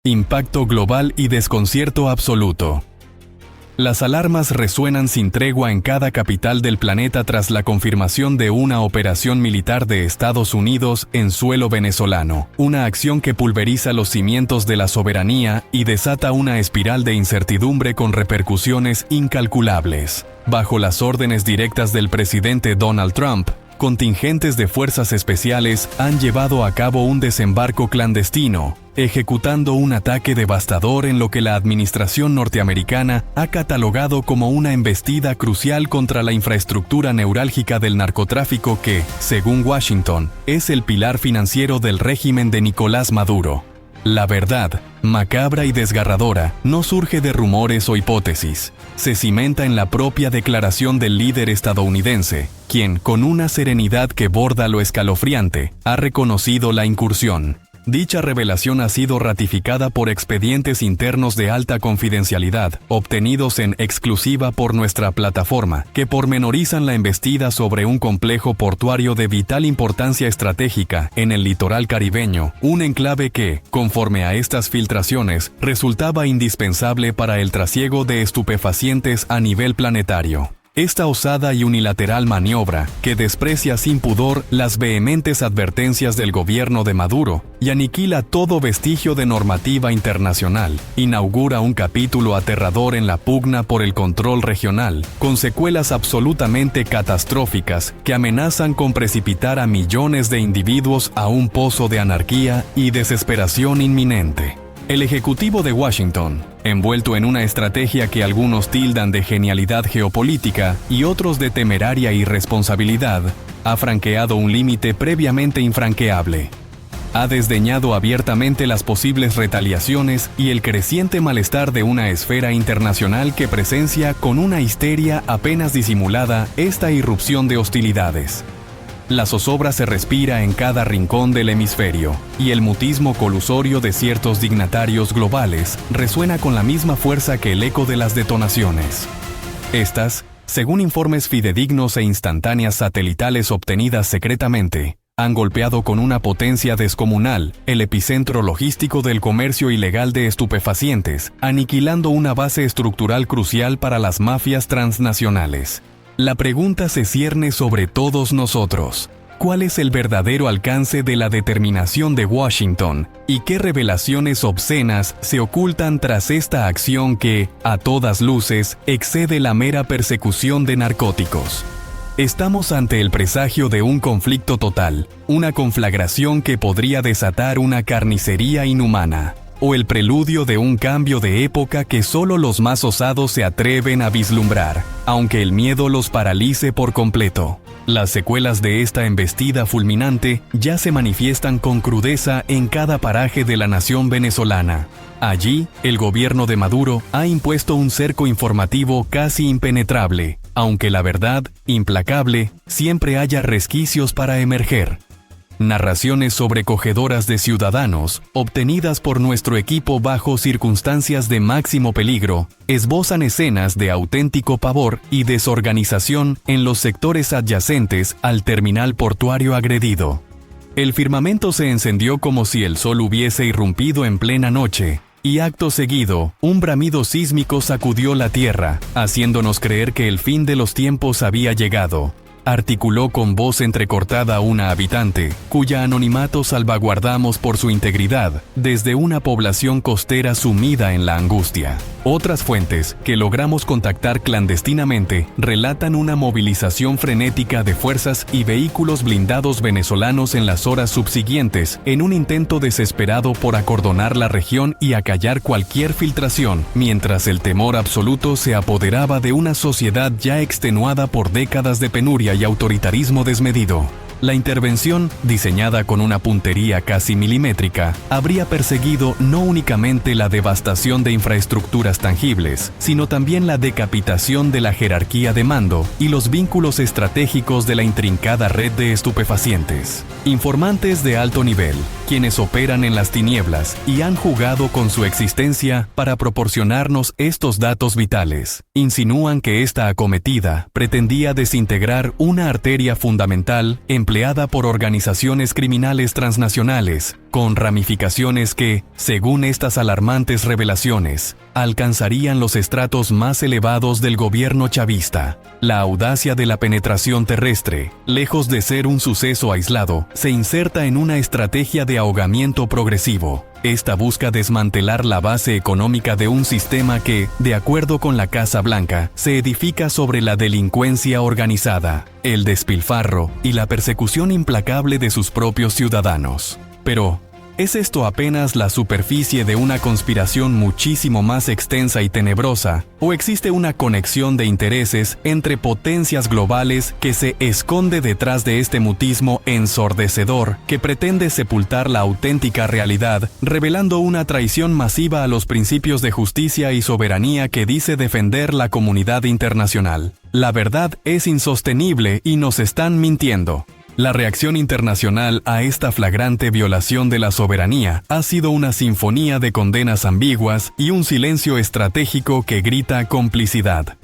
Impacto global y desconcierto absoluto. Las alarmas resuenan sin tregua en cada capital del planeta tras la confirmación de una operación militar de Estados Unidos en suelo venezolano, una acción que pulveriza los cimientos de la soberanía y desata una espiral de incertidumbre con repercusiones incalculables. Bajo las órdenes directas del presidente Donald Trump, contingentes de fuerzas especiales han llevado a cabo un desembarco clandestino, ejecutando un ataque devastador en lo que la administración norteamericana ha catalogado como una embestida crucial contra la infraestructura neurálgica del narcotráfico que, según Washington, es el pilar financiero del régimen de Nicolás Maduro. La verdad, macabra y desgarradora, no surge de rumores o hipótesis. Se cimenta en la propia declaración del líder estadounidense, quien, con una serenidad que borda lo escalofriante, ha reconocido la incursión. Dicha revelación ha sido ratificada por expedientes internos de alta confidencialidad, obtenidos en exclusiva por nuestra plataforma, que pormenorizan la embestida sobre un complejo portuario de vital importancia estratégica en el litoral caribeño, un enclave que, conforme a estas filtraciones, resultaba indispensable para el trasiego de estupefacientes a nivel planetario. Esta osada y unilateral maniobra, que desprecia sin pudor las vehementes advertencias del gobierno de Maduro y aniquila todo vestigio de normativa internacional, inaugura un capítulo aterrador en la pugna por el control regional, con secuelas absolutamente catastróficas que amenazan con precipitar a millones de individuos a un pozo de anarquía y desesperación inminente. El ejecutivo de Washington, envuelto en una estrategia que algunos tildan de genialidad geopolítica y otros de temeraria irresponsabilidad, ha franqueado un límite previamente infranqueable. Ha desdeñado abiertamente las posibles retaliaciones y el creciente malestar de una esfera internacional que presencia con una histeria apenas disimulada esta irrupción de hostilidades. La zozobra se respira en cada rincón del hemisferio, y el mutismo colusorio de ciertos dignatarios globales resuena con la misma fuerza que el eco de las detonaciones. Estas, según informes fidedignos e instantáneas satelitales obtenidas secretamente, han golpeado con una potencia descomunal el epicentro logístico del comercio ilegal de estupefacientes, aniquilando una base estructural crucial para las mafias transnacionales. La pregunta se cierne sobre todos nosotros. ¿Cuál es el verdadero alcance de la determinación de Washington? ¿Y qué revelaciones obscenas se ocultan tras esta acción que, a todas luces, excede la mera persecución de narcóticos? Estamos ante el presagio de un conflicto total, una conflagración que podría desatar una carnicería inhumana, o el preludio de un cambio de época que solo los más osados se atreven a vislumbrar, aunque el miedo los paralice por completo. Las secuelas de esta embestida fulminante ya se manifiestan con crudeza en cada paraje de la nación venezolana. Allí, el gobierno de Maduro ha impuesto un cerco informativo casi impenetrable, aunque la verdad, implacable, siempre haya resquicios para emerger. Narraciones sobrecogedoras de ciudadanos, obtenidas por nuestro equipo bajo circunstancias de máximo peligro, esbozan escenas de auténtico pavor y desorganización en los sectores adyacentes al terminal portuario agredido. El firmamento se encendió como si el sol hubiese irrumpido en plena noche, y acto seguido, un bramido sísmico sacudió la tierra, haciéndonos creer que el fin de los tiempos había llegado. Articuló con voz entrecortada una habitante, cuya anonimato salvaguardamos por su integridad, desde una población costera sumida en la angustia. Otras fuentes, que logramos contactar clandestinamente, relatan una movilización frenética de fuerzas y vehículos blindados venezolanos en las horas subsiguientes, en un intento desesperado por acordonar la región y acallar cualquier filtración, mientras el temor absoluto se apoderaba de una sociedad ya extenuada por décadas de penuria y autoritarismo desmedido. La intervención, diseñada con una puntería casi milimétrica, habría perseguido no únicamente la devastación de infraestructuras tangibles, sino también la decapitación de la jerarquía de mando y los vínculos estratégicos de la intrincada red de estupefacientes. Informantes de alto nivel, quienes operan en las tinieblas y han jugado con su existencia para proporcionarnos estos datos vitales, insinúan que esta acometida pretendía desintegrar una arteria fundamental empleada por organizaciones criminales transnacionales con ramificaciones que, según estas alarmantes revelaciones, alcanzarían los estratos más elevados del gobierno chavista. La audacia de la penetración terrestre, lejos de ser un suceso aislado, se inserta en una estrategia de ahogamiento progresivo. Esta busca desmantelar la base económica de un sistema que, de acuerdo con la Casa Blanca, se edifica sobre la delincuencia organizada, el despilfarro y la persecución implacable de sus propios ciudadanos. Pero, ¿es esto apenas la superficie de una conspiración muchísimo más extensa y tenebrosa? ¿O existe una conexión de intereses entre potencias globales que se esconde detrás de este mutismo ensordecedor que pretende sepultar la auténtica realidad, revelando una traición masiva a los principios de justicia y soberanía que dice defender la comunidad internacional? La verdad es insostenible y nos están mintiendo. La reacción internacional a esta flagrante violación de la soberanía ha sido una sinfonía de condenas ambiguas y un silencio estratégico que grita complicidad.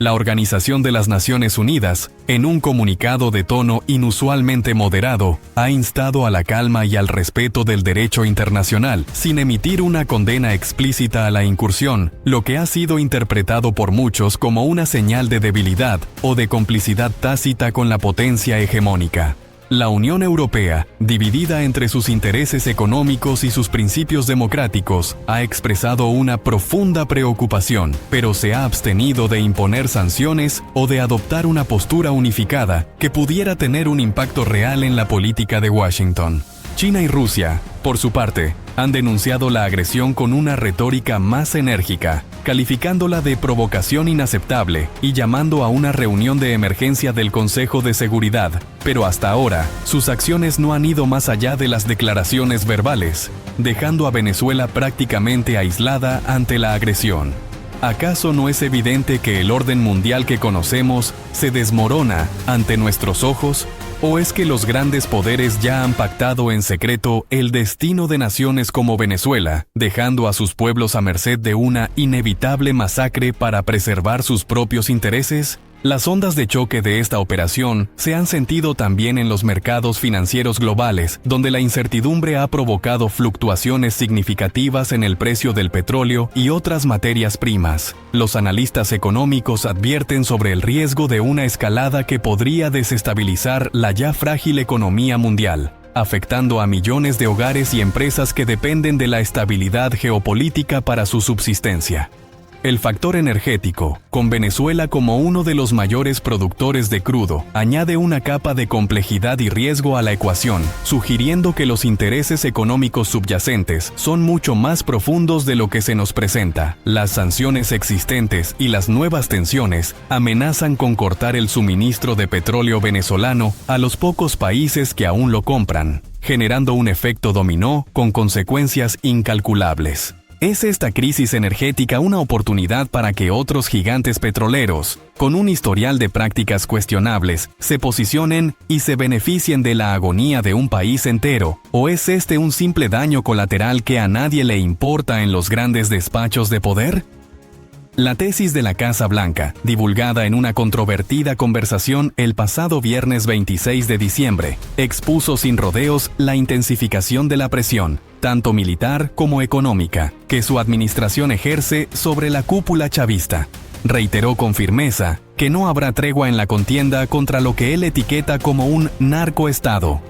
La Organización de las Naciones Unidas, en un comunicado de tono inusualmente moderado, ha instado a la calma y al respeto del derecho internacional, sin emitir una condena explícita a la incursión, lo que ha sido interpretado por muchos como una señal de debilidad o de complicidad tácita con la potencia hegemónica. La Unión Europea, dividida entre sus intereses económicos y sus principios democráticos, ha expresado una profunda preocupación, pero se ha abstenido de imponer sanciones o de adoptar una postura unificada que pudiera tener un impacto real en la política de Washington. China y Rusia, por su parte, han denunciado la agresión con una retórica más enérgica, calificándola de provocación inaceptable y llamando a una reunión de emergencia del Consejo de Seguridad. Pero hasta ahora, sus acciones no han ido más allá de las declaraciones verbales, dejando a Venezuela prácticamente aislada ante la agresión. ¿Acaso no es evidente que el orden mundial que conocemos se desmorona ante nuestros ojos? ¿O es que los grandes poderes ya han pactado en secreto el destino de naciones como Venezuela, dejando a sus pueblos a merced de una inevitable masacre para preservar sus propios intereses? Las ondas de choque de esta operación se han sentido también en los mercados financieros globales, donde la incertidumbre ha provocado fluctuaciones significativas en el precio del petróleo y otras materias primas. Los analistas económicos advierten sobre el riesgo de una escalada que podría desestabilizar la ya frágil economía mundial, afectando a millones de hogares y empresas que dependen de la estabilidad geopolítica para su subsistencia. El factor energético, con Venezuela como uno de los mayores productores de crudo, añade una capa de complejidad y riesgo a la ecuación, sugiriendo que los intereses económicos subyacentes son mucho más profundos de lo que se nos presenta. Las sanciones existentes y las nuevas tensiones amenazan con cortar el suministro de petróleo venezolano a los pocos países que aún lo compran, generando un efecto dominó con consecuencias incalculables. ¿Es esta crisis energética una oportunidad para que otros gigantes petroleros, con un historial de prácticas cuestionables, se posicionen y se beneficien de la agonía de un país entero? ¿O es este un simple daño colateral que a nadie le importa en los grandes despachos de poder? La tesis de la Casa Blanca, divulgada en una controvertida conversación el pasado viernes 26 de diciembre, expuso sin rodeos la intensificación de la presión, tanto militar como económica, que su administración ejerce sobre la cúpula chavista. Reiteró con firmeza que no habrá tregua en la contienda contra lo que él etiqueta como un narcoestado.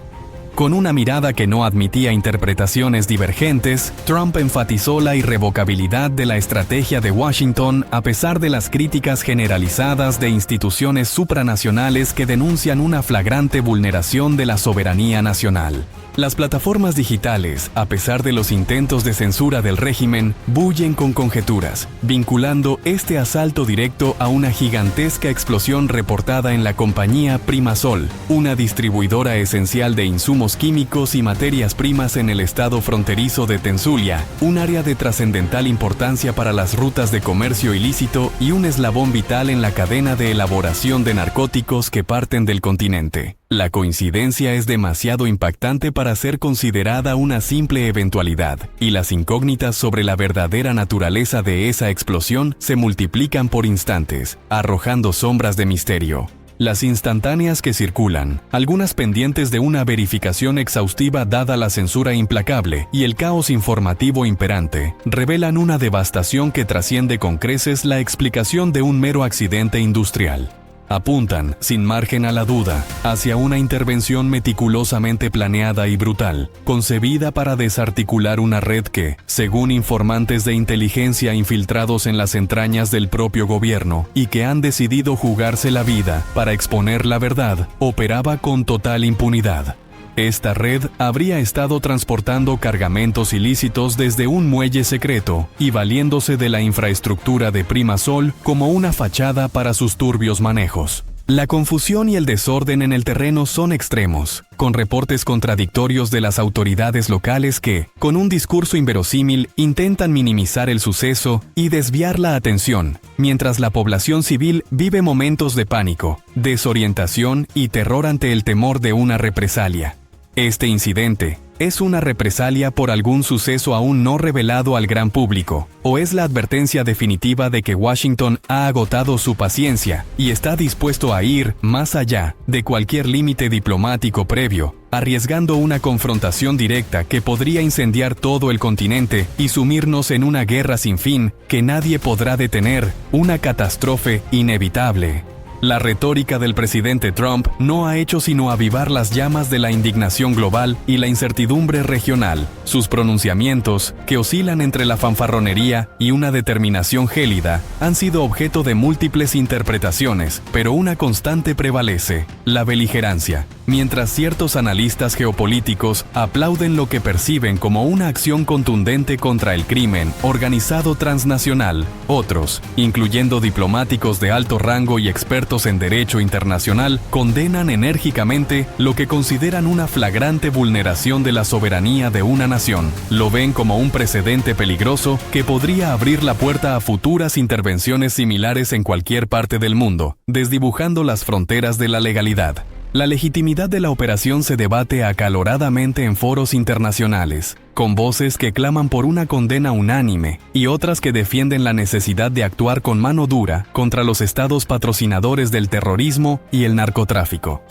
Con una mirada que no admitía interpretaciones divergentes, Trump enfatizó la irrevocabilidad de la estrategia de Washington a pesar de las críticas generalizadas de instituciones supranacionales que denuncian una flagrante vulneración de la soberanía nacional. Las plataformas digitales, a pesar de los intentos de censura del régimen, bullen con conjeturas, vinculando este asalto directo a una gigantesca explosión reportada en la compañía Primasol, una distribuidora esencial de insumos químicos y materias primas en el estado fronterizo de Tensulia, un área de trascendental importancia para las rutas de comercio ilícito y un eslabón vital en la cadena de elaboración de narcóticos que parten del continente. La coincidencia es demasiado impactante para ser considerada una simple eventualidad, y las incógnitas sobre la verdadera naturaleza de esa explosión se multiplican por instantes, arrojando sombras de misterio. Las instantáneas que circulan, algunas pendientes de una verificación exhaustiva dada la censura implacable y el caos informativo imperante, revelan una devastación que trasciende con creces la explicación de un mero accidente industrial. Apuntan, sin margen a la duda, hacia una intervención meticulosamente planeada y brutal, concebida para desarticular una red que, según informantes de inteligencia infiltrados en las entrañas del propio gobierno y que han decidido jugarse la vida para exponer la verdad, operaba con total impunidad. Esta red habría estado transportando cargamentos ilícitos desde un muelle secreto y valiéndose de la infraestructura de Primasol como una fachada para sus turbios manejos. La confusión y el desorden en el terreno son extremos, con reportes contradictorios de las autoridades locales que, con un discurso inverosímil, intentan minimizar el suceso y desviar la atención, mientras la población civil vive momentos de pánico, desorientación y terror ante el temor de una represalia. Este incidente, ¿es una represalia por algún suceso aún no revelado al gran público? ¿O es la advertencia definitiva de que Washington ha agotado su paciencia y está dispuesto a ir más allá de cualquier límite diplomático previo, arriesgando una confrontación directa que podría incendiar todo el continente y sumirnos en una guerra sin fin que nadie podrá detener, una catástrofe inevitable? La retórica del presidente Trump no ha hecho sino avivar las llamas de la indignación global y la incertidumbre regional. Sus pronunciamientos, que oscilan entre la fanfarronería y una determinación gélida, han sido objeto de múltiples interpretaciones, pero una constante prevalece: la beligerancia. Mientras ciertos analistas geopolíticos aplauden lo que perciben como una acción contundente contra el crimen organizado transnacional, otros, incluyendo diplomáticos de alto rango y expertos en derecho internacional, condenan enérgicamente lo que consideran una flagrante vulneración de la soberanía de una nación. Lo ven como un precedente peligroso que podría abrir la puerta a futuras intervenciones similares en cualquier parte del mundo, desdibujando las fronteras de la legalidad. La legitimidad de la operación se debate acaloradamente en foros internacionales, con voces que claman por una condena unánime y otras que defienden la necesidad de actuar con mano dura contra los estados patrocinadores del terrorismo y el narcotráfico.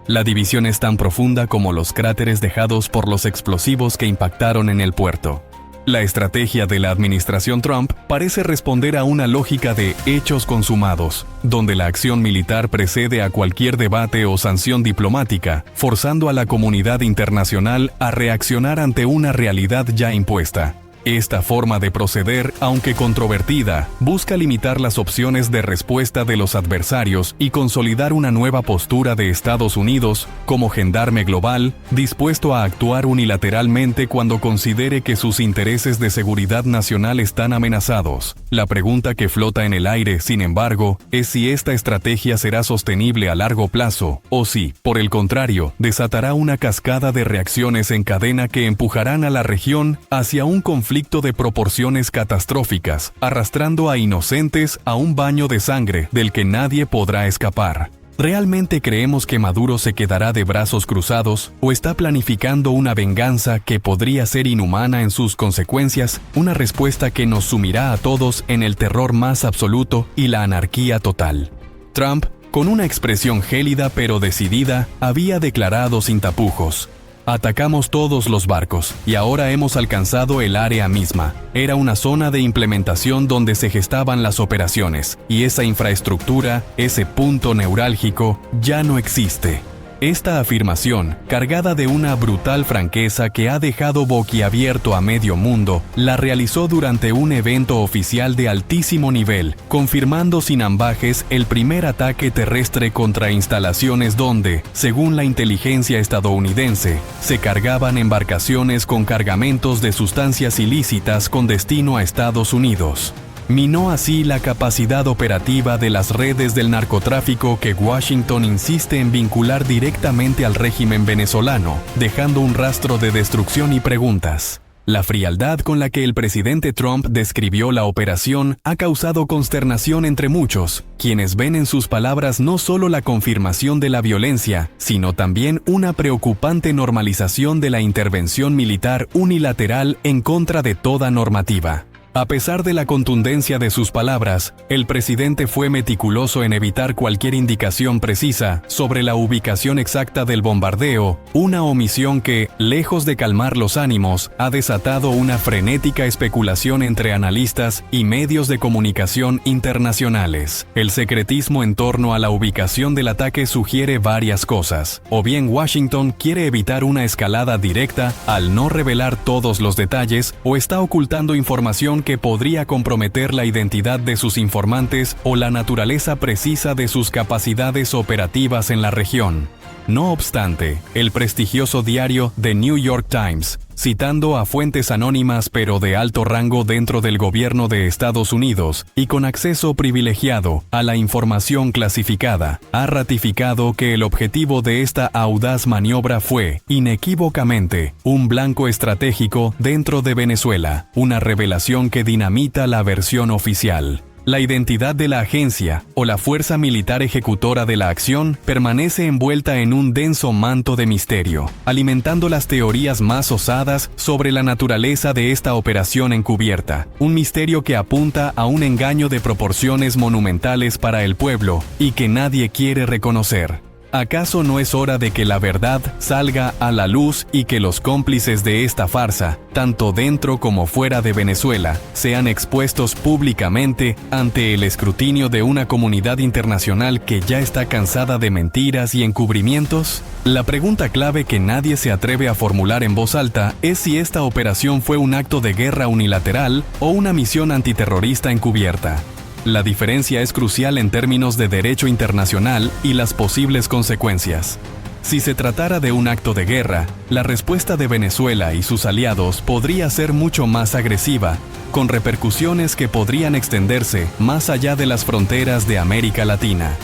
La división es tan profunda como los cráteres dejados por los explosivos que impactaron en el puerto. La estrategia de la administración Trump parece responder a una lógica de hechos consumados, donde la acción militar precede a cualquier debate o sanción diplomática, forzando a la comunidad internacional a reaccionar ante una realidad ya impuesta. Esta forma de proceder, aunque controvertida, busca limitar las opciones de respuesta de los adversarios y consolidar una nueva postura de Estados Unidos como gendarme global, dispuesto a actuar unilateralmente cuando considere que sus intereses de seguridad nacional están amenazados. La pregunta que flota en el aire, sin embargo, es si esta estrategia será sostenible a largo plazo, o si, por el contrario, desatará una cascada de reacciones en cadena que empujarán a la región hacia un conflicto de proporciones catastróficas, arrastrando a inocentes a un baño de sangre del que nadie podrá escapar. ¿Realmente creemos que Maduro se quedará de brazos cruzados o está planificando una venganza que podría ser inhumana en sus consecuencias, una respuesta que nos sumirá a todos en el terror más absoluto y la anarquía total? Trump, con una expresión gélida pero decidida, había declarado sin tapujos: atacamos todos los barcos, y ahora hemos alcanzado el área misma. Era una zona de implementación donde se gestaban las operaciones, y esa infraestructura, ese punto neurálgico, ya no existe. Esta afirmación, cargada de una brutal franqueza que ha dejado boquiabierto a medio mundo, la realizó durante un evento oficial de altísimo nivel, confirmando sin ambages el primer ataque terrestre contra instalaciones donde, según la inteligencia estadounidense, se cargaban embarcaciones con cargamentos de sustancias ilícitas con destino a Estados Unidos. Minó así la capacidad operativa de las redes del narcotráfico que Washington insiste en vincular directamente al régimen venezolano, dejando un rastro de destrucción y preguntas. La frialdad con la que el presidente Trump describió la operación ha causado consternación entre muchos, quienes ven en sus palabras no solo la confirmación de la violencia, sino también una preocupante normalización de la intervención militar unilateral en contra de toda normativa. A pesar de la contundencia de sus palabras, el presidente fue meticuloso en evitar cualquier indicación precisa sobre la ubicación exacta del bombardeo, una omisión que, lejos de calmar los ánimos, ha desatado una frenética especulación entre analistas y medios de comunicación internacionales. El secretismo en torno a la ubicación del ataque sugiere varias cosas. O bien Washington quiere evitar una escalada directa al no revelar todos los detalles, o está ocultando información que podría comprometer la identidad de sus informantes o la naturaleza precisa de sus capacidades operativas en la región. No obstante, el prestigioso diario The New York Times, citando a fuentes anónimas pero de alto rango dentro del gobierno de Estados Unidos y con acceso privilegiado a la información clasificada, ha ratificado que el objetivo de esta audaz maniobra fue, inequívocamente, un blanco estratégico dentro de Venezuela, una revelación que dinamita la versión oficial. La identidad de la agencia, o la fuerza militar ejecutora de la acción, permanece envuelta en un denso manto de misterio, alimentando las teorías más osadas sobre la naturaleza de esta operación encubierta, un misterio que apunta a un engaño de proporciones monumentales para el pueblo y que nadie quiere reconocer. ¿Acaso no es hora de que la verdad salga a la luz y que los cómplices de esta farsa, tanto dentro como fuera de Venezuela, sean expuestos públicamente ante el escrutinio de una comunidad internacional que ya está cansada de mentiras y encubrimientos? La pregunta clave que nadie se atreve a formular en voz alta es si esta operación fue un acto de guerra unilateral o una misión antiterrorista encubierta. La diferencia es crucial en términos de derecho internacional y las posibles consecuencias. Si se tratara de un acto de guerra, la respuesta de Venezuela y sus aliados podría ser mucho más agresiva, con repercusiones que podrían extenderse más allá de las fronteras de América Latina.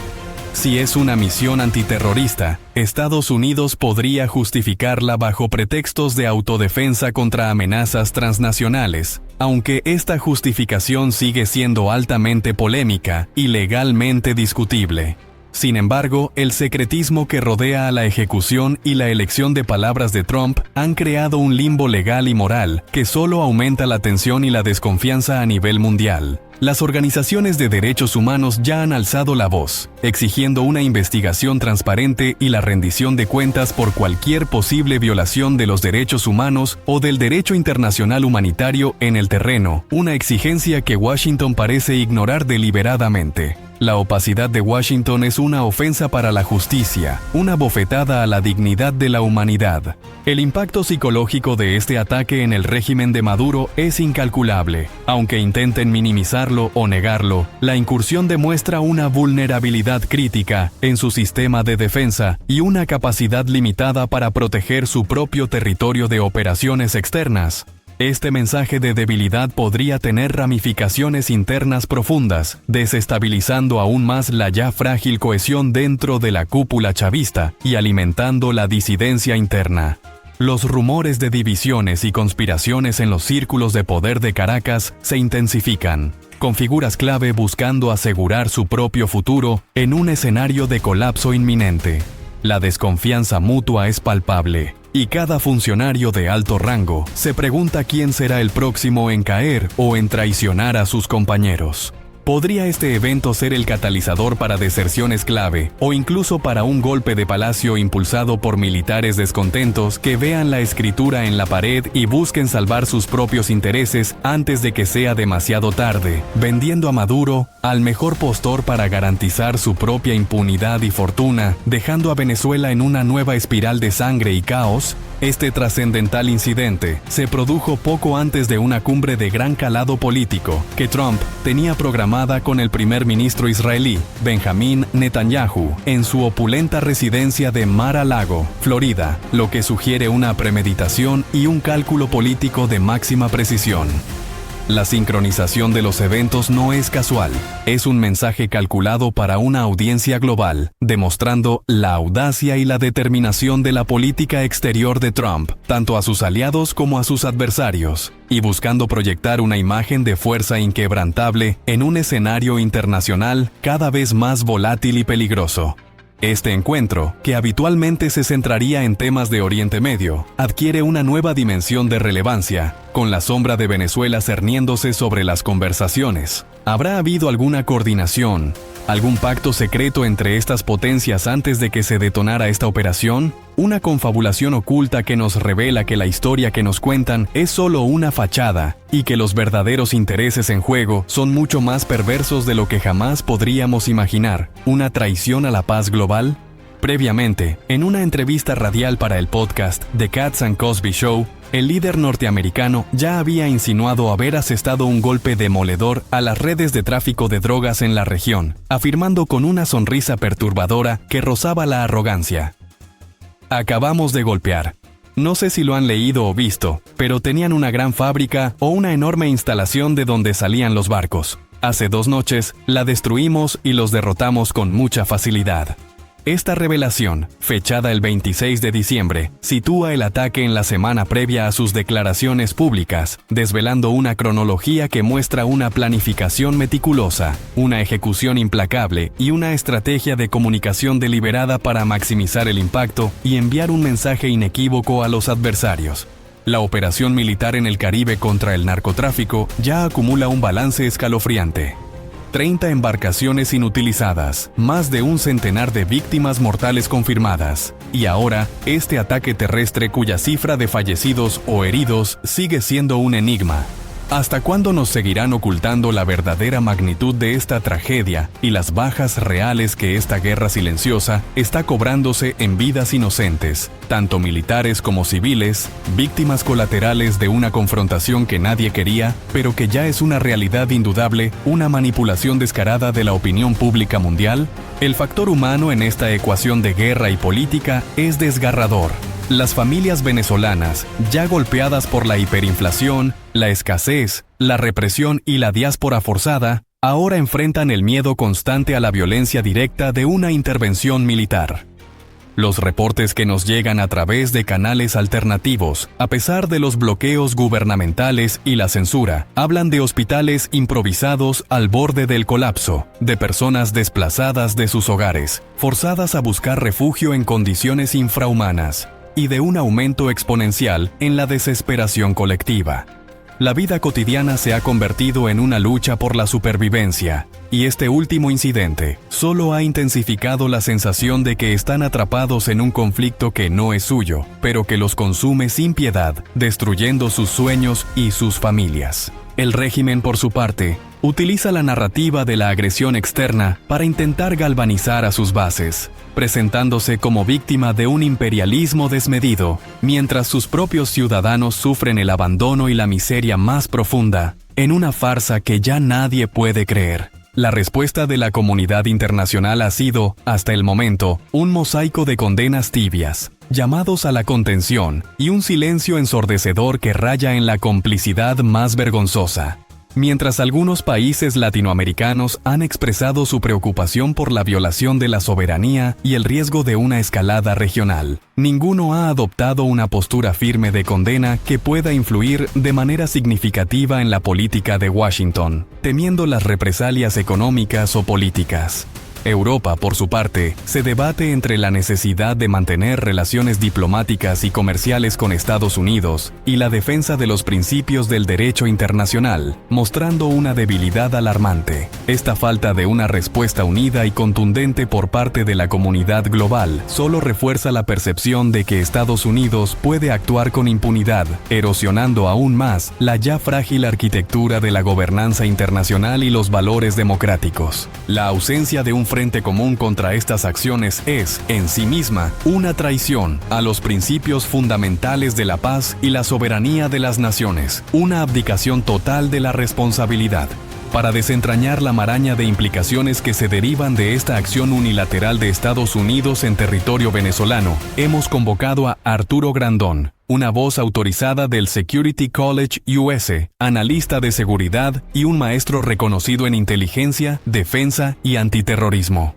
Si es una misión antiterrorista, Estados Unidos podría justificarla bajo pretextos de autodefensa contra amenazas transnacionales, aunque esta justificación sigue siendo altamente polémica y legalmente discutible. Sin embargo, el secretismo que rodea a la ejecución y la elección de palabras de Trump han creado un limbo legal y moral que solo aumenta la tensión y la desconfianza a nivel mundial. Las organizaciones de derechos humanos ya han alzado la voz, exigiendo una investigación transparente y la rendición de cuentas por cualquier posible violación de los derechos humanos o del derecho internacional humanitario en el terreno, una exigencia que Washington parece ignorar deliberadamente. La opacidad de Washington es una ofensa para la justicia, una bofetada a la dignidad de la humanidad. El impacto psicológico de este ataque en el régimen de Maduro es incalculable. Aunque intenten minimizarlo o negarlo, la incursión demuestra una vulnerabilidad crítica en su sistema de defensa y una capacidad limitada para proteger su propio territorio de operaciones externas. Este mensaje de debilidad podría tener ramificaciones internas profundas, desestabilizando aún más la ya frágil cohesión dentro de la cúpula chavista y alimentando la disidencia interna. Los rumores de divisiones y conspiraciones en los círculos de poder de Caracas se intensifican, con figuras clave buscando asegurar su propio futuro en un escenario de colapso inminente. La desconfianza mutua es palpable, y cada funcionario de alto rango se pregunta quién será el próximo en caer o en traicionar a sus compañeros. ¿Podría este evento ser el catalizador para deserciones clave o incluso para un golpe de palacio impulsado por militares descontentos que vean la escritura en la pared y busquen salvar sus propios intereses antes de que sea demasiado tarde, vendiendo a Maduro al mejor postor para garantizar su propia impunidad y fortuna, dejando a Venezuela en una nueva espiral de sangre y caos? Este trascendental incidente se produjo poco antes de una cumbre de gran calado político que Trump tenía programada con el primer ministro israelí, Benjamín Netanyahu, en su opulenta residencia de Mar-a-Lago, Florida, lo que sugiere una premeditación y un cálculo político de máxima precisión. La sincronización de los eventos no es casual, es un mensaje calculado para una audiencia global, demostrando la audacia y la determinación de la política exterior de Trump, tanto a sus aliados como a sus adversarios, y buscando proyectar una imagen de fuerza inquebrantable en un escenario internacional cada vez más volátil y peligroso. Este encuentro, que habitualmente se centraría en temas de Oriente Medio, adquiere una nueva dimensión de relevancia, con la sombra de Venezuela cerniéndose sobre las conversaciones. ¿Habrá habido alguna coordinación, algún pacto secreto entre estas potencias antes de que se detonara esta operación? Una confabulación oculta que nos revela que la historia que nos cuentan es solo una fachada y que los verdaderos intereses en juego son mucho más perversos de lo que jamás podríamos imaginar. ¿Una traición a la paz global? Previamente, en una entrevista radial para el podcast The Cats and Cosby Show, el líder norteamericano ya había insinuado haber asestado un golpe demoledor a las redes de tráfico de drogas en la región, afirmando con una sonrisa perturbadora que rozaba la arrogancia: "Acabamos de golpear. No sé si lo han leído o visto, pero tenían una gran fábrica o una enorme instalación de donde salían los barcos. Hace 2 noches la destruimos y los derrotamos con mucha facilidad". Esta revelación, fechada el 26 de diciembre, sitúa el ataque en la semana previa a sus declaraciones públicas, desvelando una cronología que muestra una planificación meticulosa, una ejecución implacable y una estrategia de comunicación deliberada para maximizar el impacto y enviar un mensaje inequívoco a los adversarios. La operación militar en el Caribe contra el narcotráfico ya acumula un balance escalofriante. 30 embarcaciones inutilizadas, más de un centenar de víctimas mortales confirmadas, y ahora este ataque terrestre cuya cifra de fallecidos o heridos sigue siendo un enigma. ¿Hasta cuándo nos seguirán ocultando la verdadera magnitud de esta tragedia y las bajas reales que esta guerra silenciosa está cobrándose en vidas inocentes, tanto militares como civiles, víctimas colaterales de una confrontación que nadie quería, pero que ya es una realidad indudable, una manipulación descarada de la opinión pública mundial? El factor humano en esta ecuación de guerra y política es desgarrador. Las familias venezolanas, ya golpeadas por la hiperinflación, la escasez, la represión y la diáspora forzada, ahora enfrentan el miedo constante a la violencia directa de una intervención militar. Los reportes que nos llegan a través de canales alternativos, a pesar de los bloqueos gubernamentales y la censura, hablan de hospitales improvisados al borde del colapso, de personas desplazadas de sus hogares, forzadas a buscar refugio en condiciones infrahumanas, y de un aumento exponencial en la desesperación colectiva. La vida cotidiana se ha convertido en una lucha por la supervivencia, y este último incidente solo ha intensificado la sensación de que están atrapados en un conflicto que no es suyo, pero que los consume sin piedad, destruyendo sus sueños y sus familias. El régimen, por su parte, utiliza la narrativa de la agresión externa para intentar galvanizar a sus bases, presentándose como víctima de un imperialismo desmedido, mientras sus propios ciudadanos sufren el abandono y la miseria más profunda, en una farsa que ya nadie puede creer. La respuesta de la comunidad internacional ha sido, hasta el momento, un mosaico de condenas tibias, llamados a la contención y un silencio ensordecedor que raya en la complicidad más vergonzosa. Mientras algunos países latinoamericanos han expresado su preocupación por la violación de la soberanía y el riesgo de una escalada regional, ninguno ha adoptado una postura firme de condena que pueda influir de manera significativa en la política de Washington, temiendo las represalias económicas o políticas. Europa, por su parte, se debate entre la necesidad de mantener relaciones diplomáticas y comerciales con Estados Unidos y la defensa de los principios del derecho internacional, mostrando una debilidad alarmante. Esta falta de una respuesta unida y contundente por parte de la comunidad global solo refuerza la percepción de que Estados Unidos puede actuar con impunidad, erosionando aún más la ya frágil arquitectura de la gobernanza internacional y los valores democráticos. La ausencia de un frente común contra estas acciones es, en sí misma, una traición a los principios fundamentales de la paz y la soberanía de las naciones, una abdicación total de la responsabilidad. Para desentrañar la maraña de implicaciones que se derivan de esta acción unilateral de Estados Unidos en territorio venezolano, hemos convocado a Arturo Grandón, una voz autorizada del Security College US, analista de seguridad y un maestro reconocido en inteligencia, defensa y antiterrorismo.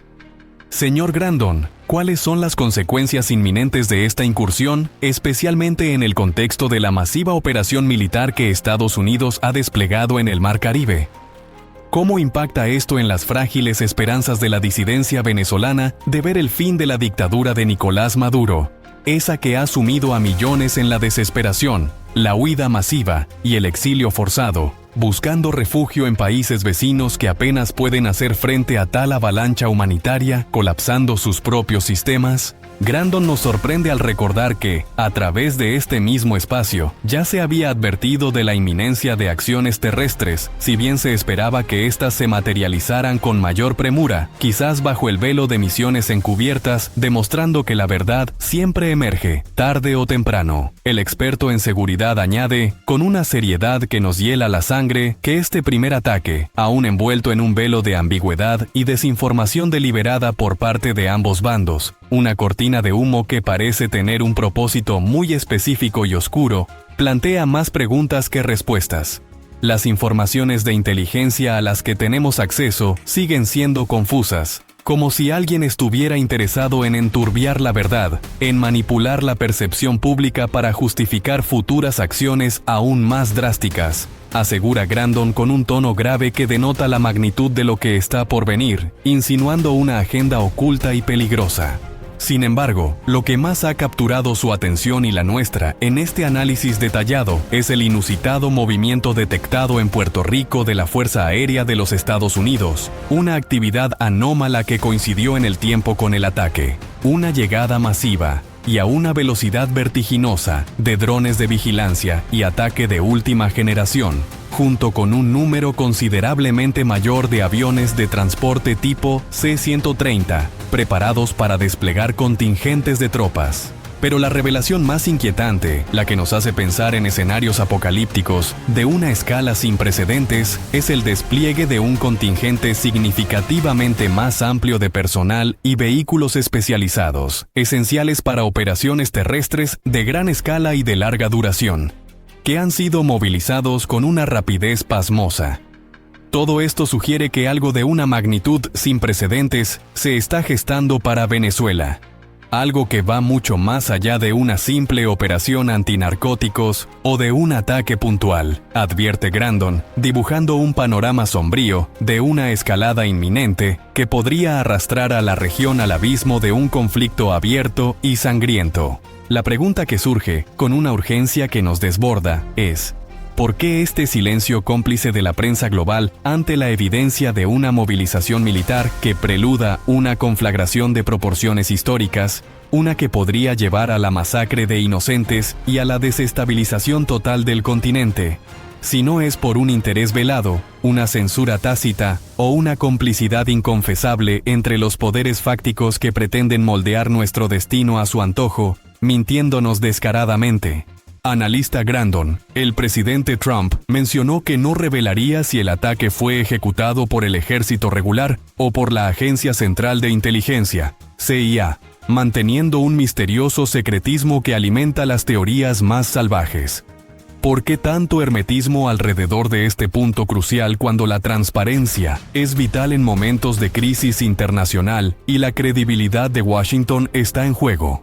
Señor Grandón, ¿cuáles son las consecuencias inminentes de esta incursión, especialmente en el contexto de la masiva operación militar que Estados Unidos ha desplegado en el Mar Caribe? ¿Cómo impacta esto en las frágiles esperanzas de la disidencia venezolana de ver el fin de la dictadura de Nicolás Maduro? Esa que ha sumido a millones en la desesperación, la huida masiva y el exilio forzado, buscando refugio en países vecinos que apenas pueden hacer frente a tal avalancha humanitaria, colapsando sus propios sistemas. Grandon nos sorprende al recordar que, a través de este mismo espacio, ya se había advertido de la inminencia de acciones terrestres, si bien se esperaba que éstas se materializaran con mayor premura, quizás bajo el velo de misiones encubiertas, demostrando que la verdad siempre emerge, tarde o temprano. El experto en seguridad añade, con una seriedad que nos hiela la sangre, que este primer ataque, aún envuelto en un velo de ambigüedad y desinformación deliberada por parte de ambos bandos, una cortina de humo que parece tener un propósito muy específico y oscuro, plantea más preguntas que respuestas. Las informaciones de inteligencia a las que tenemos acceso siguen siendo confusas, como si alguien estuviera interesado en enturbiar la verdad, en manipular la percepción pública para justificar futuras acciones aún más drásticas, asegura Grandon con un tono grave que denota la magnitud de lo que está por venir, insinuando una agenda oculta y peligrosa. Sin embargo, lo que más ha capturado su atención y la nuestra en este análisis detallado es el inusitado movimiento detectado en Puerto Rico de la Fuerza Aérea de los Estados Unidos, una actividad anómala que coincidió en el tiempo con el ataque, una llegada masiva y a una velocidad vertiginosa de drones de vigilancia y ataque de última generación, junto con un número considerablemente mayor de aviones de transporte tipo C-130, preparados para desplegar contingentes de tropas. Pero la revelación más inquietante, la que nos hace pensar en escenarios apocalípticos de una escala sin precedentes, es el despliegue de un contingente significativamente más amplio de personal y vehículos especializados, esenciales para operaciones terrestres de gran escala y de larga duración, que han sido movilizados con una rapidez pasmosa. Todo esto sugiere que algo de una magnitud sin precedentes se está gestando para Venezuela. Algo que va mucho más allá de una simple operación antinarcóticos o de un ataque puntual, advierte Grandon, dibujando un panorama sombrío de una escalada inminente que podría arrastrar a la región al abismo de un conflicto abierto y sangriento. La pregunta que surge, con una urgencia que nos desborda, es: ¿por qué este silencio cómplice de la prensa global ante la evidencia de una movilización militar que preluda una conflagración de proporciones históricas, una que podría llevar a la masacre de inocentes y a la desestabilización total del continente? Si no es por un interés velado, una censura tácita o una complicidad inconfesable entre los poderes fácticos que pretenden moldear nuestro destino a su antojo, mintiéndonos descaradamente. Analista Grandon, el presidente Trump mencionó que no revelaría si el ataque fue ejecutado por el ejército regular o por la Agencia Central de Inteligencia, CIA, manteniendo un misterioso secretismo que alimenta las teorías más salvajes. ¿Por qué tanto hermetismo alrededor de este punto crucial cuando la transparencia es vital en momentos de crisis internacional y la credibilidad de Washington está en juego?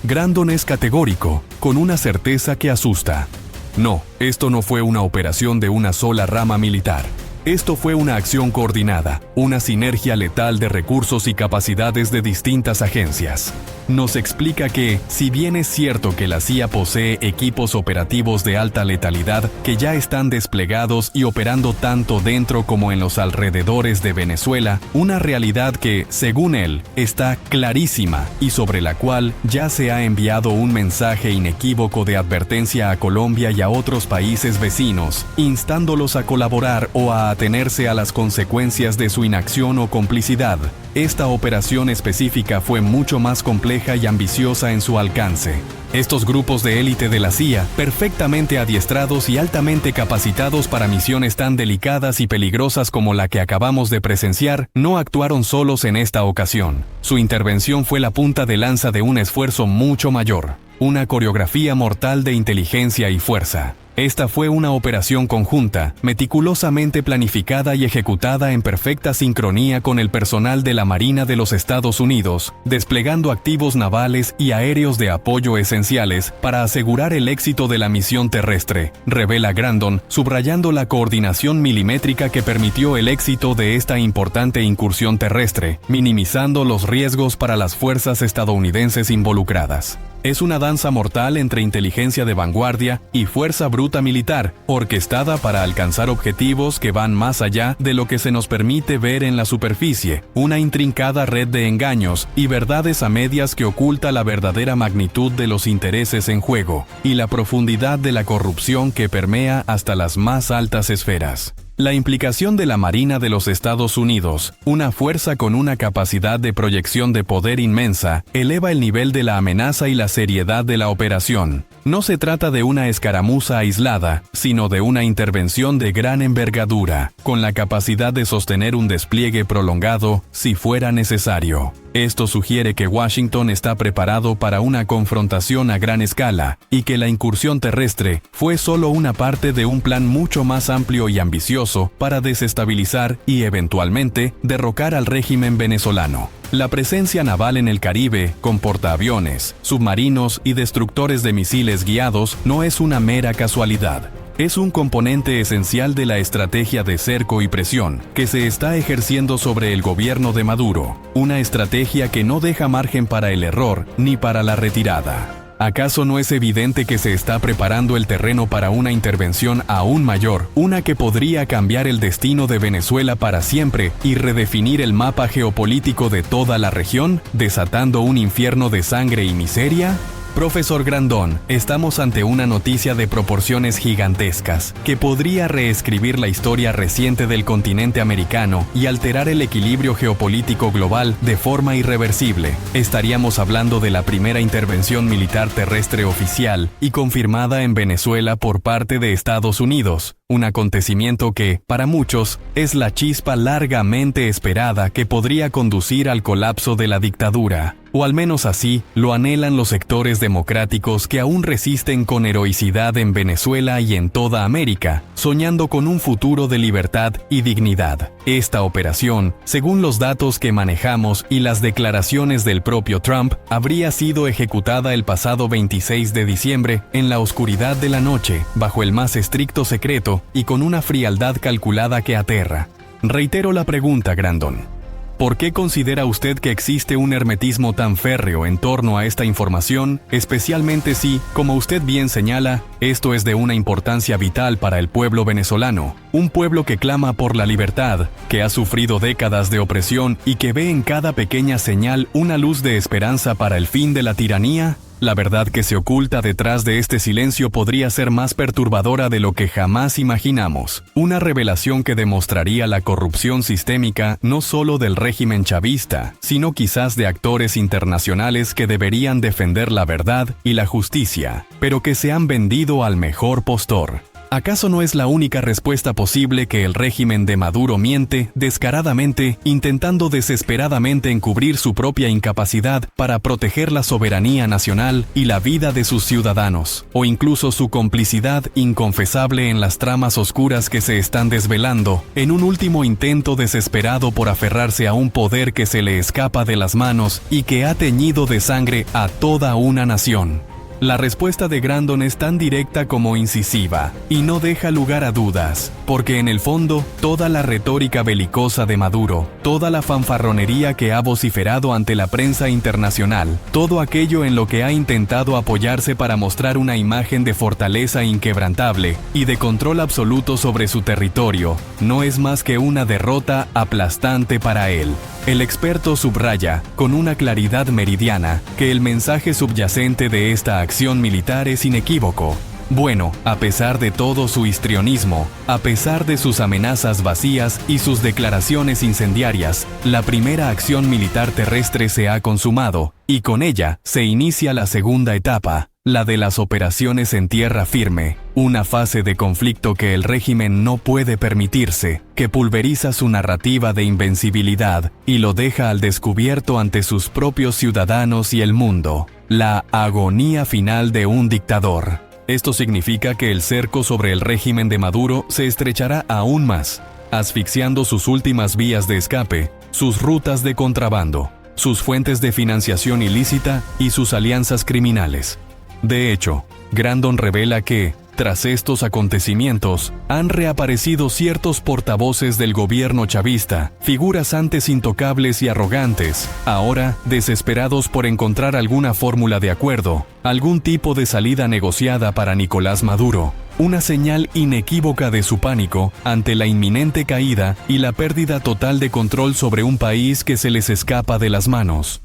Grandon es categórico, con una certeza que asusta. No, esto no fue una operación de una sola rama militar. Esto fue una acción coordinada, una sinergia letal de recursos y capacidades de distintas agencias. Nos explica que, si bien es cierto que la CIA posee equipos operativos de alta letalidad que ya están desplegados y operando tanto dentro como en los alrededores de Venezuela, una realidad que, según él, está clarísima y sobre la cual ya se ha enviado un mensaje inequívoco de advertencia a Colombia y a otros países vecinos, instándolos a colaborar o a atenerse a las consecuencias de su inacción o complicidad. Esta operación específica fue mucho más compleja y ambiciosa en su alcance. Estos grupos de élite de la CIA, perfectamente adiestrados y altamente capacitados para misiones tan delicadas y peligrosas como la que acabamos de presenciar, no actuaron solos en esta ocasión. Su intervención fue la punta de lanza de un esfuerzo mucho mayor, una coreografía mortal de inteligencia y fuerza. Esta fue una operación conjunta, meticulosamente planificada y ejecutada en perfecta sincronía con el personal de la Marina de los Estados Unidos, desplegando activos navales y aéreos de apoyo esenciales para asegurar el éxito de la misión terrestre, revela Grandon, subrayando la coordinación milimétrica que permitió el éxito de esta importante incursión terrestre, minimizando los riesgos para las fuerzas estadounidenses involucradas. Es una danza mortal entre inteligencia de vanguardia y fuerza bruta militar, orquestada para alcanzar objetivos que van más allá de lo que se nos permite ver en la superficie, una intrincada red de engaños y verdades a medias que oculta la verdadera magnitud de los intereses en juego y la profundidad de la corrupción que permea hasta las más altas esferas. La implicación de la Marina de los Estados Unidos, una fuerza con una capacidad de proyección de poder inmensa, eleva el nivel de la amenaza y la seriedad de la operación. No se trata de una escaramuza aislada, sino de una intervención de gran envergadura, con la capacidad de sostener un despliegue prolongado si fuera necesario. Esto sugiere que Washington está preparado para una confrontación a gran escala y que la incursión terrestre fue solo una parte de un plan mucho más amplio y ambicioso para desestabilizar y, eventualmente, derrocar al régimen venezolano. La presencia naval en el Caribe, con portaaviones, submarinos y destructores de misiles guiados, no es una mera casualidad. Es un componente esencial de la estrategia de cerco y presión que se está ejerciendo sobre el gobierno de Maduro, una estrategia que no deja margen para el error ni para la retirada. ¿Acaso no es evidente que se está preparando el terreno para una intervención aún mayor, una que podría cambiar el destino de Venezuela para siempre y redefinir el mapa geopolítico de toda la región, desatando un infierno de sangre y miseria? Profesor Grandon, estamos ante una noticia de proporciones gigantescas, que podría reescribir la historia reciente del continente americano y alterar el equilibrio geopolítico global de forma irreversible. Estaríamos hablando de la primera intervención militar terrestre oficial y confirmada en Venezuela por parte de Estados Unidos, un acontecimiento que, para muchos, es la chispa largamente esperada que podría conducir al colapso de la dictadura. O al menos así lo anhelan los sectores democráticos que aún resisten con heroicidad en Venezuela y en toda América, soñando con un futuro de libertad y dignidad. Esta operación, según los datos que manejamos y las declaraciones del propio Trump, habría sido ejecutada el pasado 26 de diciembre en la oscuridad de la noche, bajo el más estricto secreto y con una frialdad calculada que aterra. Reitero la pregunta, Grandon. ¿Por qué considera usted que existe un hermetismo tan férreo en torno a esta información, especialmente si, como usted bien señala, esto es de una importancia vital para el pueblo venezolano, un pueblo que clama por la libertad, que ha sufrido décadas de opresión y que ve en cada pequeña señal una luz de esperanza para el fin de la tiranía? La verdad que se oculta detrás de este silencio podría ser más perturbadora de lo que jamás imaginamos. Una revelación que demostraría la corrupción sistémica no solo del régimen chavista, sino quizás de actores internacionales que deberían defender la verdad y la justicia, pero que se han vendido al mejor postor. ¿Acaso no es la única respuesta posible que el régimen de Maduro miente descaradamente, intentando desesperadamente encubrir su propia incapacidad para proteger la soberanía nacional y la vida de sus ciudadanos, o incluso su complicidad inconfesable en las tramas oscuras que se están desvelando, en un último intento desesperado por aferrarse a un poder que se le escapa de las manos y que ha teñido de sangre a toda una nación? La respuesta de Grandon es tan directa como incisiva, y no deja lugar a dudas, porque en el fondo, toda la retórica belicosa de Maduro, toda la fanfarronería que ha vociferado ante la prensa internacional, todo aquello en lo que ha intentado apoyarse para mostrar una imagen de fortaleza inquebrantable y de control absoluto sobre su territorio, no es más que una derrota aplastante para él. El experto subraya, con una claridad meridiana, que el mensaje subyacente de esta acción militar es inequívoco. Bueno, a pesar de todo su histrionismo, a pesar de sus amenazas vacías y sus declaraciones incendiarias, la primera acción militar terrestre se ha consumado, y con ella se inicia la segunda etapa, la de las operaciones en tierra firme, una fase de conflicto que el régimen no puede permitirse, que pulveriza su narrativa de invencibilidad y lo deja al descubierto ante sus propios ciudadanos y el mundo. La agonía final de un dictador. Esto significa que el cerco sobre el régimen de Maduro se estrechará aún más, asfixiando sus últimas vías de escape, sus rutas de contrabando, sus fuentes de financiación ilícita y sus alianzas criminales. De hecho, Grandon revela que, tras estos acontecimientos, han reaparecido ciertos portavoces del gobierno chavista, figuras antes intocables y arrogantes, ahora desesperados por encontrar alguna fórmula de acuerdo, algún tipo de salida negociada para Nicolás Maduro, una señal inequívoca de su pánico ante la inminente caída y la pérdida total de control sobre un país que se les escapa de las manos.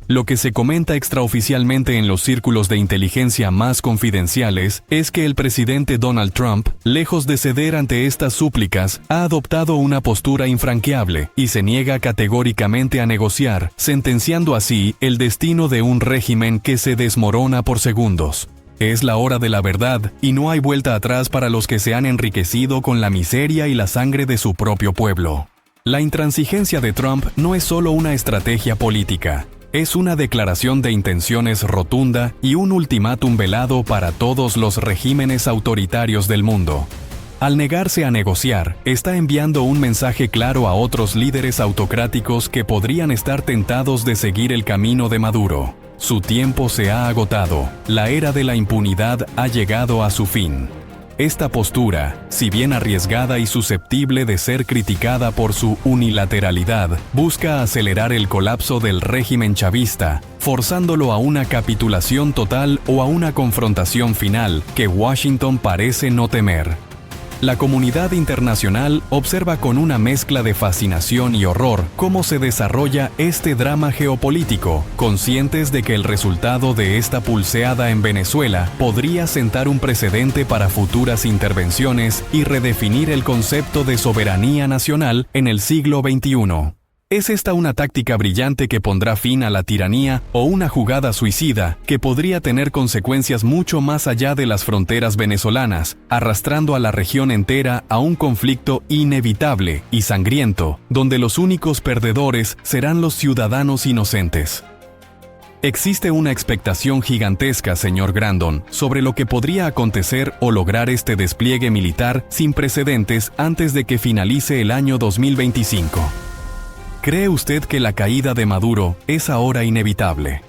Lo que se comenta extraoficialmente en los círculos de inteligencia más confidenciales es que el presidente Donald Trump, lejos de ceder ante estas súplicas, ha adoptado una postura infranqueable y se niega categóricamente a negociar, sentenciando así el destino de un régimen que se desmorona por segundos. Es la hora de la verdad y no hay vuelta atrás para los que se han enriquecido con la miseria y la sangre de su propio pueblo. La intransigencia de Trump no es solo una estrategia política. Es una declaración de intenciones rotunda y un ultimátum velado para todos los regímenes autoritarios del mundo. Al negarse a negociar, está enviando un mensaje claro a otros líderes autocráticos que podrían estar tentados de seguir el camino de Maduro. Su tiempo se ha agotado, la era de la impunidad ha llegado a su fin. Esta postura, si bien arriesgada y susceptible de ser criticada por su unilateralidad, busca acelerar el colapso del régimen chavista, forzándolo a una capitulación total o a una confrontación final que Washington parece no temer. La comunidad internacional observa con una mezcla de fascinación y horror cómo se desarrolla este drama geopolítico, conscientes de que el resultado de esta pulseada en Venezuela podría sentar un precedente para futuras intervenciones y redefinir el concepto de soberanía nacional en el siglo XXI. ¿Es esta una táctica brillante que pondrá fin a la tiranía o una jugada suicida que podría tener consecuencias mucho más allá de las fronteras venezolanas, arrastrando a la región entera a un conflicto inevitable y sangriento, donde los únicos perdedores serán los ciudadanos inocentes? Existe una expectación gigantesca, señor Grandon, sobre lo que podría acontecer o lograr este despliegue militar sin precedentes antes de que finalice el año 2025. ¿Cree usted que la caída de Maduro es ahora inevitable?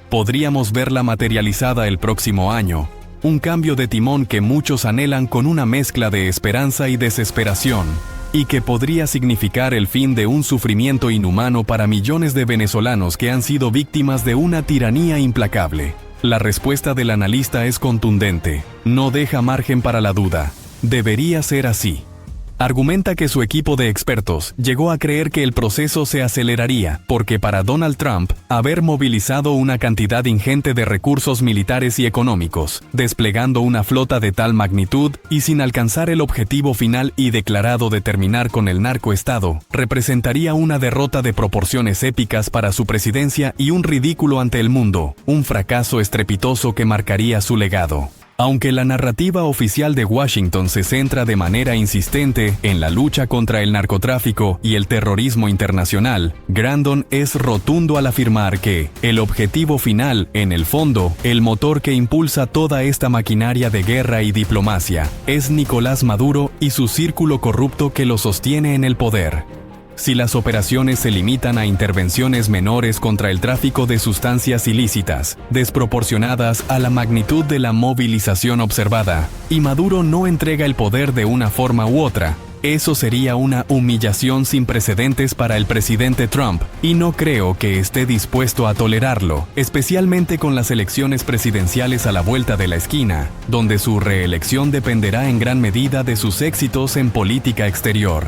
Podríamos verla materializada el próximo año, un cambio de timón que muchos anhelan con una mezcla de esperanza y desesperación, y que podría significar el fin de un sufrimiento inhumano para millones de venezolanos que han sido víctimas de una tiranía implacable. La respuesta del analista es contundente, no deja margen para la duda. Debería ser así. Argumenta que su equipo de expertos llegó a creer que el proceso se aceleraría porque para Donald Trump, haber movilizado una cantidad ingente de recursos militares y económicos, desplegando una flota de tal magnitud y sin alcanzar el objetivo final y declarado de terminar con el narcoestado, representaría una derrota de proporciones épicas para su presidencia y un ridículo ante el mundo, un fracaso estrepitoso que marcaría su legado. Aunque la narrativa oficial de Washington se centra de manera insistente en la lucha contra el narcotráfico y el terrorismo internacional, Grandon es rotundo al afirmar que el objetivo final, en el fondo, el motor que impulsa toda esta maquinaria de guerra y diplomacia, es Nicolás Maduro y su círculo corrupto que lo sostiene en el poder. Si las operaciones se limitan a intervenciones menores contra el tráfico de sustancias ilícitas, desproporcionadas a la magnitud de la movilización observada, y Maduro no entrega el poder de una forma u otra, eso sería una humillación sin precedentes para el presidente Trump, y no creo que esté dispuesto a tolerarlo, especialmente con las elecciones presidenciales a la vuelta de la esquina, donde su reelección dependerá en gran medida de sus éxitos en política exterior.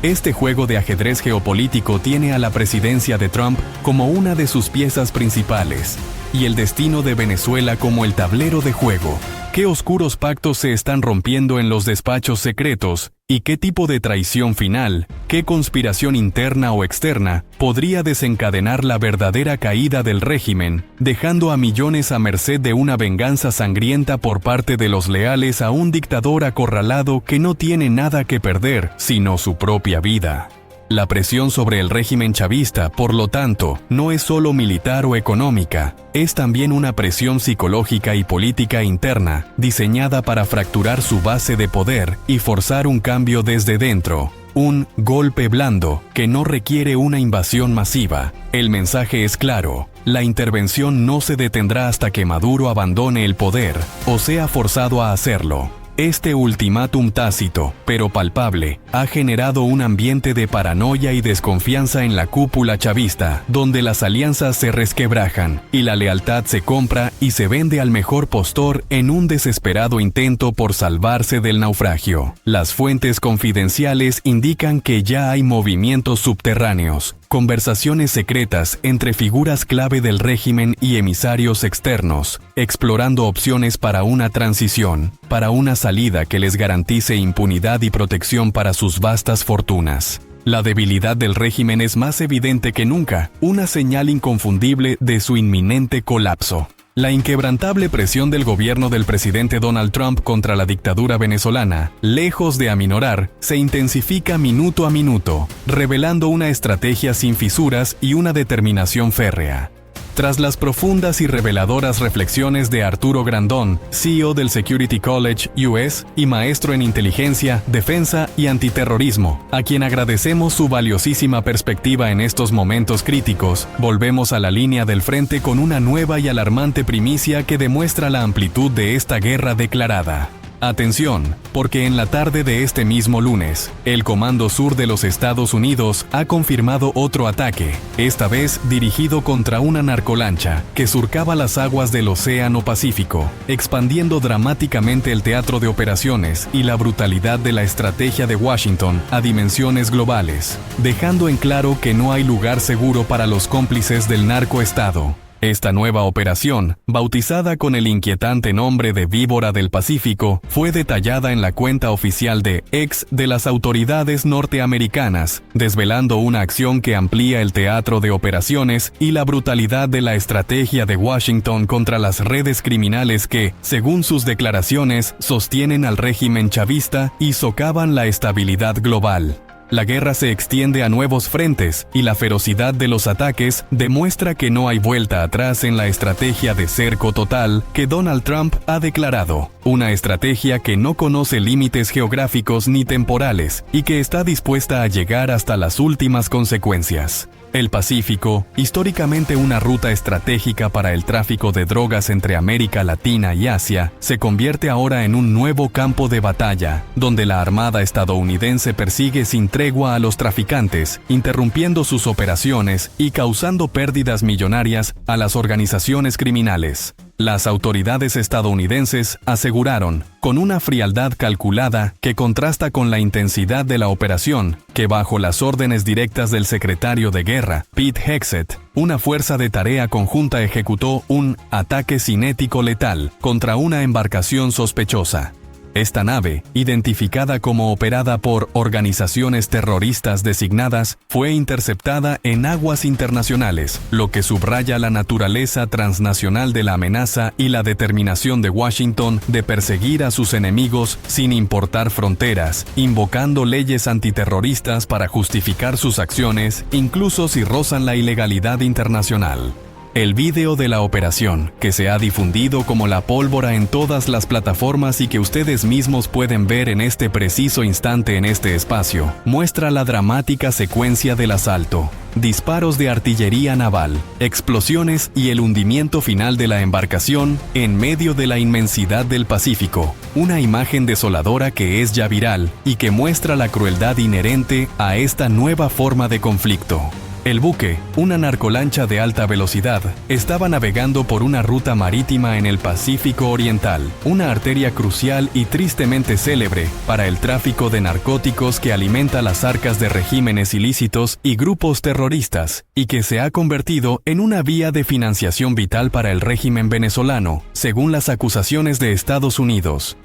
Este juego de ajedrez geopolítico tiene a la presidencia de Trump como una de sus piezas principales, y el destino de Venezuela como el tablero de juego. ¿Qué oscuros pactos se están rompiendo en los despachos secretos? ¿Y qué tipo de traición final, qué conspiración interna o externa, podría desencadenar la verdadera caída del régimen, dejando a millones a merced de una venganza sangrienta por parte de los leales a un dictador acorralado que no tiene nada que perder, sino su propia vida? La presión sobre el régimen chavista, por lo tanto, no es solo militar o económica, es también una presión psicológica y política interna, diseñada para fracturar su base de poder y forzar un cambio desde dentro. Un golpe blando que no requiere una invasión masiva. El mensaje es claro: la intervención no se detendrá hasta que Maduro abandone el poder o sea forzado a hacerlo. Este ultimátum tácito, pero palpable, ha generado un ambiente de paranoia y desconfianza en la cúpula chavista, donde las alianzas se resquebrajan y la lealtad se compra y se vende al mejor postor en un desesperado intento por salvarse del naufragio. Las fuentes confidenciales indican que ya hay movimientos subterráneos, conversaciones secretas entre figuras clave del régimen y emisarios externos, explorando opciones para una transición, para una salida que les garantice impunidad y protección para sus vastas fortunas. La debilidad del régimen es más evidente que nunca, una señal inconfundible de su inminente colapso. La inquebrantable presión del gobierno del presidente Donald Trump contra la dictadura venezolana, lejos de aminorar, se intensifica minuto a minuto, revelando una estrategia sin fisuras y una determinación férrea. Tras las profundas y reveladoras reflexiones de Arturo Grandón, CEO del Security College US y maestro en inteligencia, defensa y antiterrorismo, a quien agradecemos su valiosísima perspectiva en estos momentos críticos, volvemos a la línea del frente con una nueva y alarmante primicia que demuestra la amplitud de esta guerra declarada. Atención, porque en la tarde de este mismo lunes, el Comando Sur de los Estados Unidos ha confirmado otro ataque, esta vez dirigido contra una narcolancha que surcaba las aguas del Océano Pacífico, expandiendo dramáticamente el teatro de operaciones y la brutalidad de la estrategia de Washington a dimensiones globales, dejando en claro que no hay lugar seguro para los cómplices del narcoestado. Esta nueva operación, bautizada con el inquietante nombre de Víbora del Pacífico, fue detallada en la cuenta oficial de X de las autoridades norteamericanas, desvelando una acción que amplía el teatro de operaciones y la brutalidad de la estrategia de Washington contra las redes criminales que, según sus declaraciones, sostienen al régimen chavista y socavan la estabilidad global. La guerra se extiende a nuevos frentes y la ferocidad de los ataques demuestra que no hay vuelta atrás en la estrategia de cerco total que Donald Trump ha declarado, una estrategia que no conoce límites geográficos ni temporales y que está dispuesta a llegar hasta las últimas consecuencias. El Pacífico, históricamente una ruta estratégica para el tráfico de drogas entre América Latina y Asia, se convierte ahora en un nuevo campo de batalla, donde la Armada estadounidense persigue sin tregua a los traficantes, interrumpiendo sus operaciones y causando pérdidas millonarias a las organizaciones criminales. Las autoridades estadounidenses aseguraron, con una frialdad calculada que contrasta con la intensidad de la operación, que bajo las órdenes directas del secretario de Guerra, Pete Hegseth, una fuerza de tarea conjunta ejecutó un ataque cinético letal contra una embarcación sospechosa. Esta nave, identificada como operada por organizaciones terroristas designadas, fue interceptada en aguas internacionales, lo que subraya la naturaleza transnacional de la amenaza y la determinación de Washington de perseguir a sus enemigos sin importar fronteras, invocando leyes antiterroristas para justificar sus acciones, incluso si rozan la ilegalidad internacional. El vídeo de la operación, que se ha difundido como la pólvora en todas las plataformas y que ustedes mismos pueden ver en este preciso instante en este espacio, muestra la dramática secuencia del asalto. Disparos de artillería naval, explosiones y el hundimiento final de la embarcación en medio de la inmensidad del Pacífico. Una imagen desoladora que es ya viral y que muestra la crueldad inherente a esta nueva forma de conflicto. El buque, una narcolancha de alta velocidad, estaba navegando por una ruta marítima en el Pacífico Oriental, una arteria crucial y tristemente célebre para el tráfico de narcóticos que alimenta las arcas de regímenes ilícitos y grupos terroristas, y que se ha convertido en una vía de financiación vital para el régimen venezolano, según las acusaciones de Estados Unidos.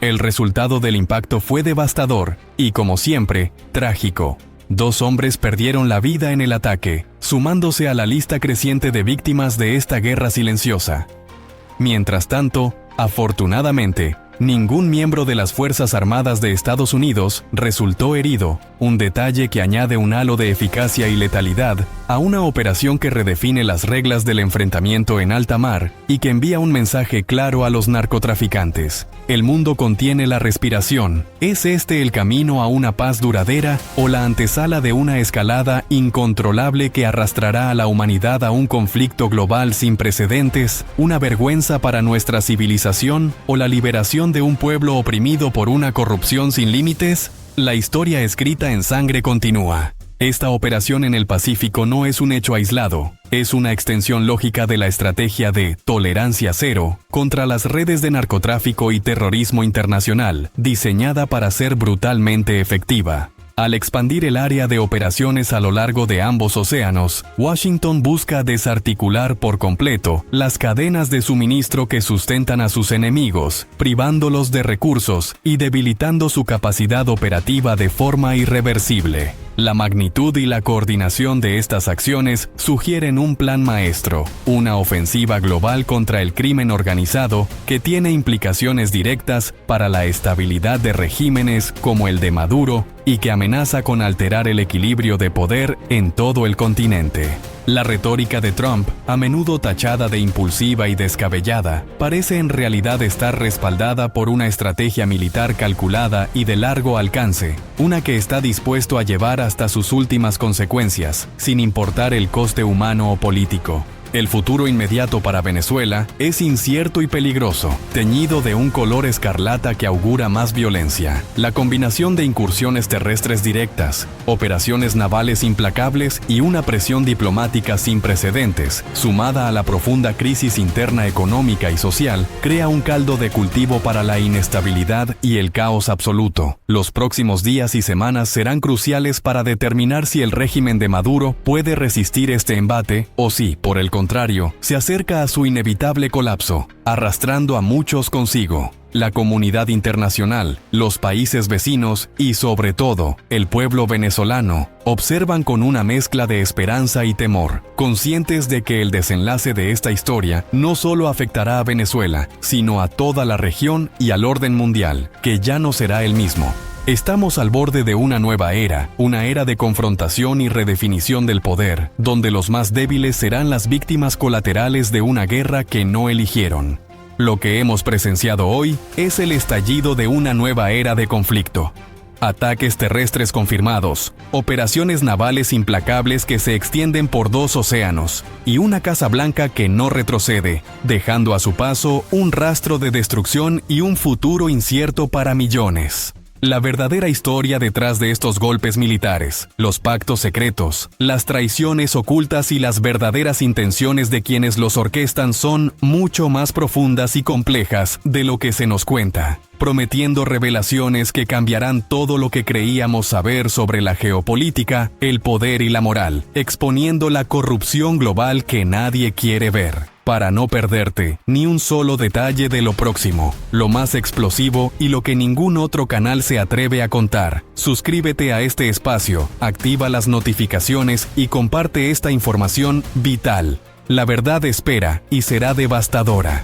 El resultado del impacto fue devastador y, como siempre, trágico. 2 hombres perdieron la vida en el ataque, sumándose a la lista creciente de víctimas de esta guerra silenciosa. Mientras tanto, afortunadamente, Ningún miembro de las Fuerzas Armadas de Estados Unidos resultó herido, un detalle que añade un halo de eficacia y letalidad a una operación que redefine las reglas del enfrentamiento en alta mar y que envía un mensaje claro a los narcotraficantes. El mundo contiene la respiración. ¿Es este el camino a una paz duradera o la antesala de una escalada incontrolable que arrastrará a la humanidad a un conflicto global sin precedentes, una vergüenza para nuestra civilización o la liberación de un pueblo oprimido por una corrupción sin límites? La historia escrita en sangre continúa. Esta operación en el Pacífico no es un hecho aislado, es una extensión lógica de la estrategia de tolerancia cero contra las redes de narcotráfico y terrorismo internacional, diseñada para ser brutalmente efectiva. Al expandir el área de operaciones a lo largo de ambos océanos, Washington busca desarticular por completo las cadenas de suministro que sustentan a sus enemigos, privándolos de recursos y debilitando su capacidad operativa de forma irreversible. La magnitud y la coordinación de estas acciones sugieren un plan maestro, una ofensiva global contra el crimen organizado que tiene implicaciones directas para la estabilidad de regímenes como el de Maduro y que amenaza con alterar el equilibrio de poder en todo el continente. La retórica de Trump, a menudo tachada de impulsiva y descabellada, parece en realidad estar respaldada por una estrategia militar calculada y de largo alcance, una que está dispuesto a llevar hasta sus últimas consecuencias, sin importar el coste humano o político. El futuro inmediato para Venezuela es incierto y peligroso, teñido de un color escarlata que augura más violencia. La combinación de incursiones terrestres directas, operaciones navales implacables y una presión diplomática sin precedentes, sumada a la profunda crisis interna económica y social, crea un caldo de cultivo para la inestabilidad y el caos absoluto. Los próximos días y semanas serán cruciales para determinar si el régimen de Maduro puede resistir este embate o si, por el contrario, se acerca a su inevitable colapso, arrastrando a muchos consigo. La comunidad internacional, los países vecinos y, sobre todo, el pueblo venezolano, observan con una mezcla de esperanza y temor, conscientes de que el desenlace de esta historia no solo afectará a Venezuela, sino a toda la región y al orden mundial, que ya no será el mismo. Estamos al borde de una nueva era, una era de confrontación y redefinición del poder, donde los más débiles serán las víctimas colaterales de una guerra que no eligieron. Lo que hemos presenciado hoy es el estallido de una nueva era de conflicto. Ataques terrestres confirmados, operaciones navales implacables que se extienden por 2 océanos, y una Casa Blanca que no retrocede, dejando a su paso un rastro de destrucción y un futuro incierto para millones. La verdadera historia detrás de estos golpes militares, los pactos secretos, las traiciones ocultas y las verdaderas intenciones de quienes los orquestan son mucho más profundas y complejas de lo que se nos cuenta, prometiendo revelaciones que cambiarán todo lo que creíamos saber sobre la geopolítica, el poder y la moral, exponiendo la corrupción global que nadie quiere ver. Para no perderte ni un solo detalle de lo próximo, lo más explosivo y lo que ningún otro canal se atreve a contar, suscríbete a este espacio, activa las notificaciones y comparte esta información vital. La verdad espera y será devastadora.